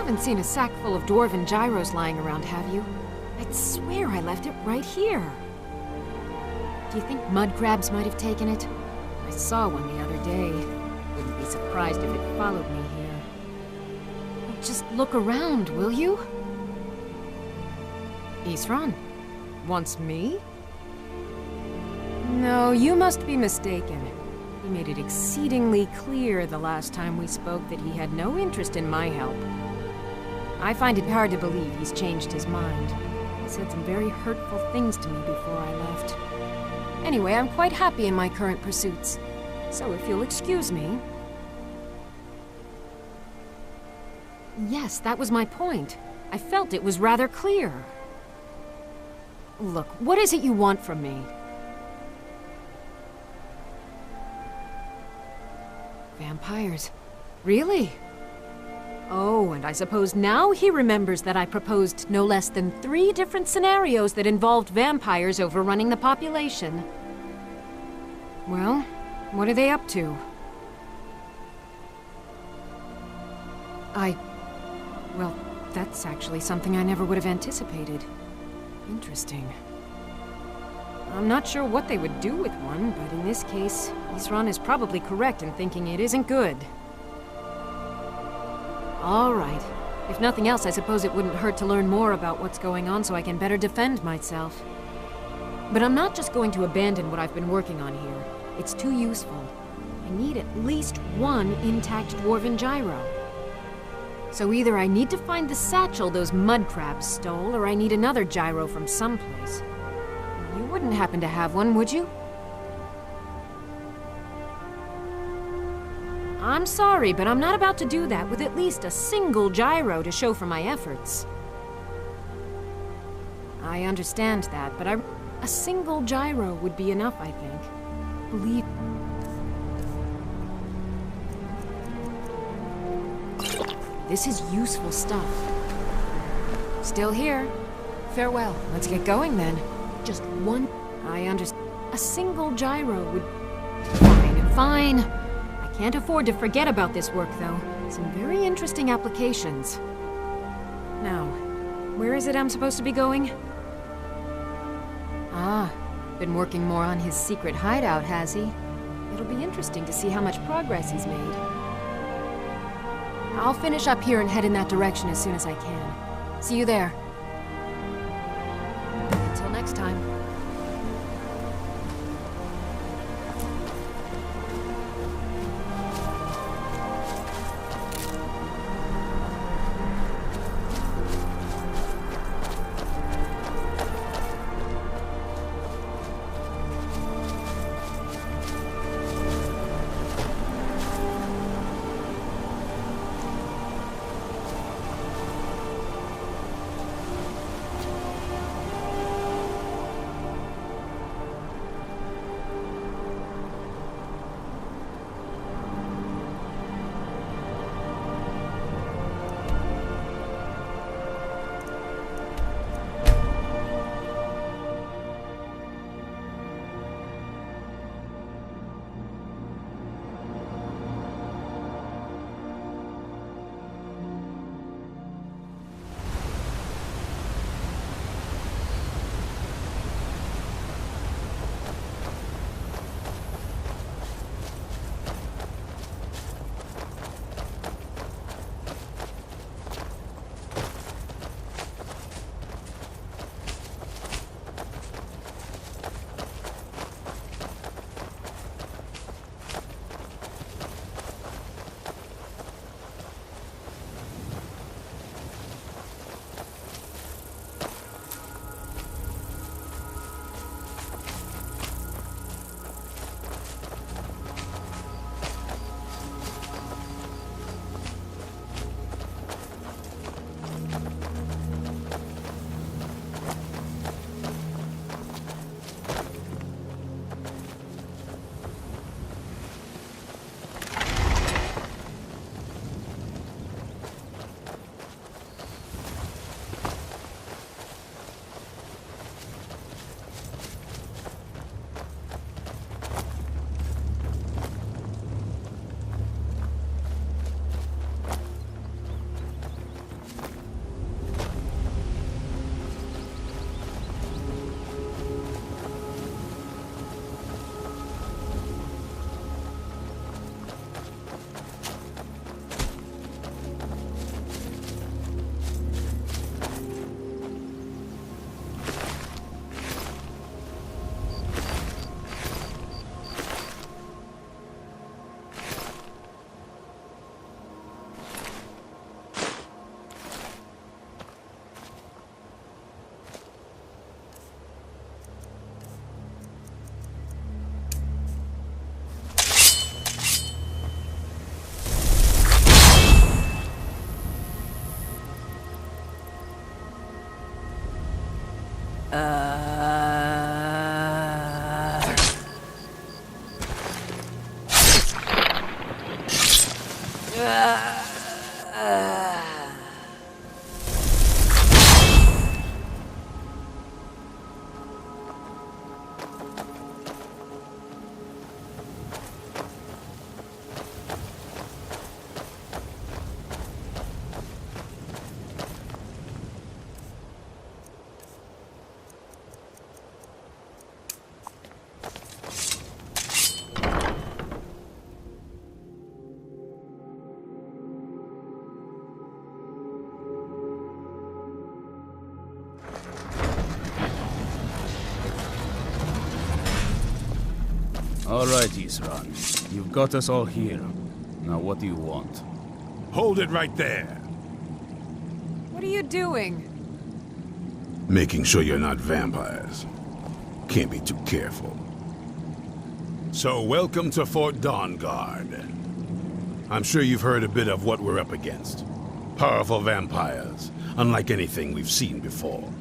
haven't seen a sack full of dwarven gyros lying around, have you? I'd swear I left it right here. Do you think mud crabs might have taken it? I saw one the other day. Wouldn't be surprised if it followed me here. Well, just look around, will you? Isran? Wants me? No, you must be mistaken. He made it exceedingly clear the last time we spoke that he had no interest in my help. I find it hard to believe he's changed his mind. He said some very hurtful things to me before I left. Anyway, I'm quite happy in my current pursuits. So if you'll excuse me... Yes, that was my point. I felt it was rather clear. Look, what is it you want from me? Vampires. Really? Oh, and I suppose now he remembers that I proposed no less than 3 different scenarios that involved vampires overrunning the population. Well, what are they up to? Well, that's actually something I never would have anticipated. Interesting. I'm not sure what they would do with one, but in this case, Isran is probably correct in thinking it isn't good. All right. If nothing else, I suppose it wouldn't hurt to learn more about what's going on so I can better defend myself. But I'm not just going to abandon what I've been working on here. It's too useful. I need at least 1 intact dwarven gyro. So either I need to find the satchel those mud crabs stole, or I need another gyro from someplace. You wouldn't happen to have one, would you? I'm sorry, but I'm not about to do that with at least a single gyro to show for my efforts. I understand that, but a single gyro would be enough, I think. Believe... This is useful stuff. Still here. Farewell. Let's get going then. Just 1... I understand. A single gyro would... Fine. I can't afford to forget about this work, though. Some very interesting applications. Now, where is it I'm supposed to be going? Ah, been working more on his secret hideout, has he? It'll be interesting to see how much progress he's made. I'll finish up here and head in that direction as soon as I can. See you there. Until next time. All right, Serana. You've got us all here. Now what do you want? Hold it right there. What are you doing? Making sure you're not vampires. Can't be too careful. So, welcome to Fort Dawnguard. I'm sure you've heard a bit of what we're up against. Powerful vampires, unlike anything we've seen before.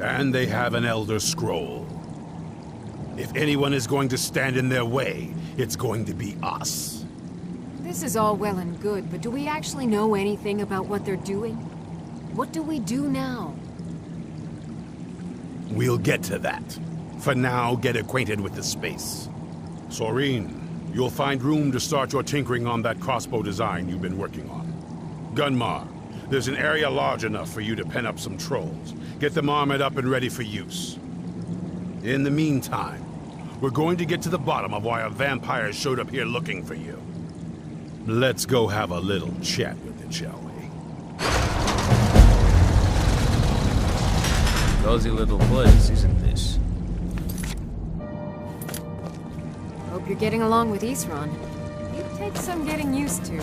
And they have an Elder Scroll. If anyone is going to stand in their way, it's going to be us. This is all well and good, but do we actually know anything about what they're doing? What do we do now? We'll get to that. For now, get acquainted with the space. Soreen, you'll find room to start your tinkering on that crossbow design you've been working on. Gunmar, there's an area large enough for you to pen up some trolls. Get them armored up and ready for use. In the meantime, we're going to get to the bottom of why a vampire showed up here looking for you. Let's go have a little chat with it, shall we? Cozy little place, isn't this? Hope you're getting along with Isran. It takes some getting used to.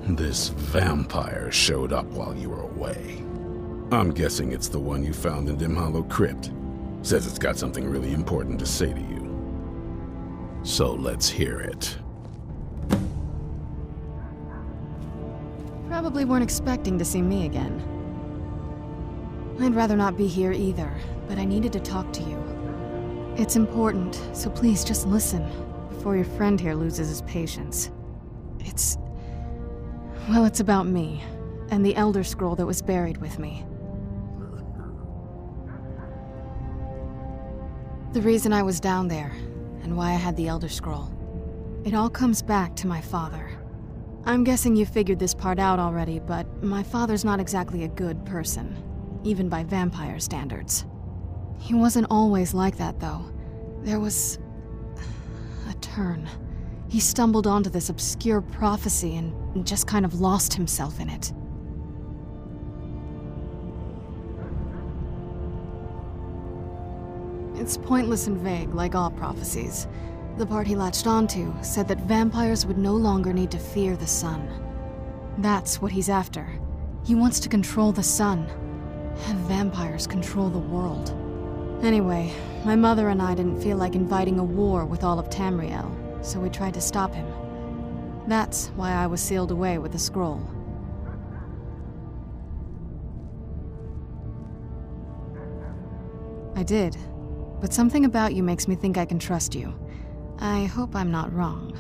This vampire showed up while you were away. I'm guessing it's the one you found in Dim Hollow Crypt. Says it's got something really important to say to you. So let's hear it. Probably weren't expecting to see me again. I'd rather not be here either, but I needed to talk to you. It's important, so please just listen, before your friend here loses his patience. Well, it's about me, and the Elder Scroll that was buried with me. The reason I was down there, and why I had the Elder Scroll. It all comes back to my father. I'm guessing you figured this part out already, but my father's not exactly a good person. even by vampire standards. He wasn't always like that, though. There was a turn. He stumbled onto this obscure prophecy and just kind of lost himself in it. It's pointless and vague, like all prophecies. The part he latched onto said that vampires would no longer need to fear the sun. That's what he's after. He wants to control the sun. Have vampires control the world. Anyway, my mother and I didn't feel like inviting a war with all of Tamriel, so we tried to stop him. That's why I was sealed away with the scroll. I did, but something about you makes me think I can trust you. I hope I'm not wrong.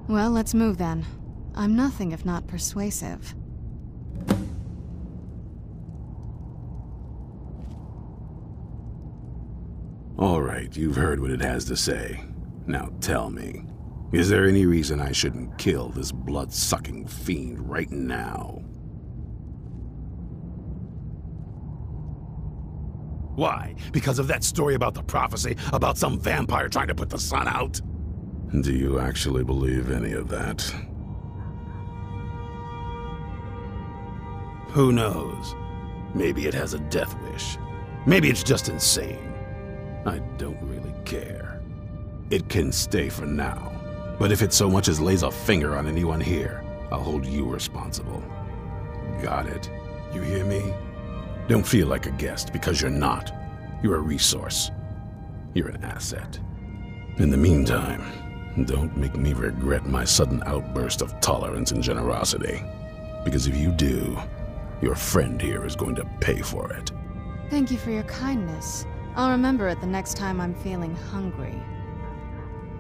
Well, let's move then. I'm nothing if not persuasive. All right, you've heard what it has to say. Now tell me, is there any reason I shouldn't kill this blood-sucking fiend right now? Why? Because of that story about the prophecy, about some vampire trying to put the sun out? Do you actually believe any of that? Who knows? Maybe it has a death wish. Maybe it's just insane. I don't really care. It can stay for now. But if it so much as lays a finger on anyone here, I'll hold you responsible. Got it? You hear me? Don't feel like a guest, because you're not. You're a resource. You're an asset. In the meantime, don't make me regret my sudden outburst of tolerance and generosity. Because if you do, your friend here is going to pay for it. Thank you for your kindness. I'll remember it the next time I'm feeling hungry.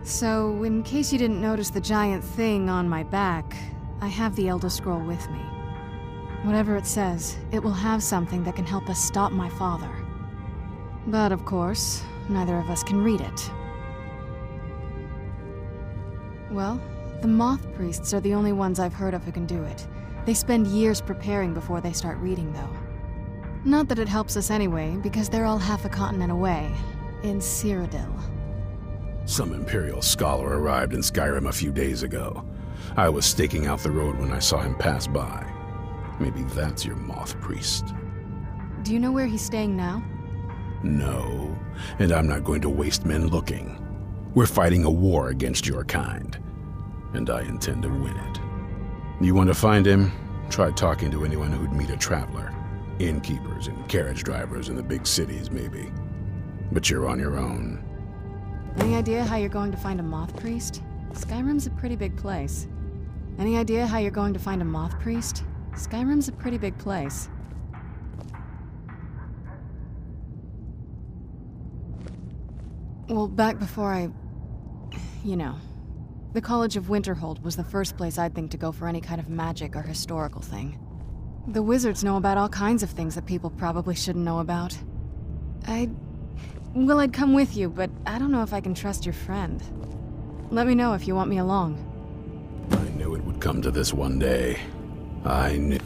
So, in case you didn't notice the giant thing on my back, I have the Elder Scroll with me. Whatever it says, it will have something that can help us stop my father. But of course, neither of us can read it. Well, the Moth Priests are the only ones I've heard of who can do it. They spend years preparing before they start reading, though. Not that it helps us anyway, because they're all half a continent away, in Cyrodiil. Some Imperial scholar arrived in Skyrim a few days ago. I was staking out the road when I saw him pass by. Maybe that's your Moth Priest. Do you know where he's staying now? No, and I'm not going to waste men looking. We're fighting a war against your kind, and I intend to win it. You want to find him? Try talking to anyone who'd meet a traveler. Innkeepers and carriage drivers in the big cities, maybe. But you're on your own. Any idea how you're going to find a Moth Priest? Skyrim's a pretty big place. Any idea how you're going to find a Moth Priest? Skyrim's a pretty big place. Well, back before the College of Winterhold was the first place I'd think to go for any kind of magic or historical thing. The wizards know about all kinds of things that people probably shouldn't know about. I'd come with you, but I don't know if I can trust your friend. Let me know if you want me along. I knew it would come to this one day. I knew...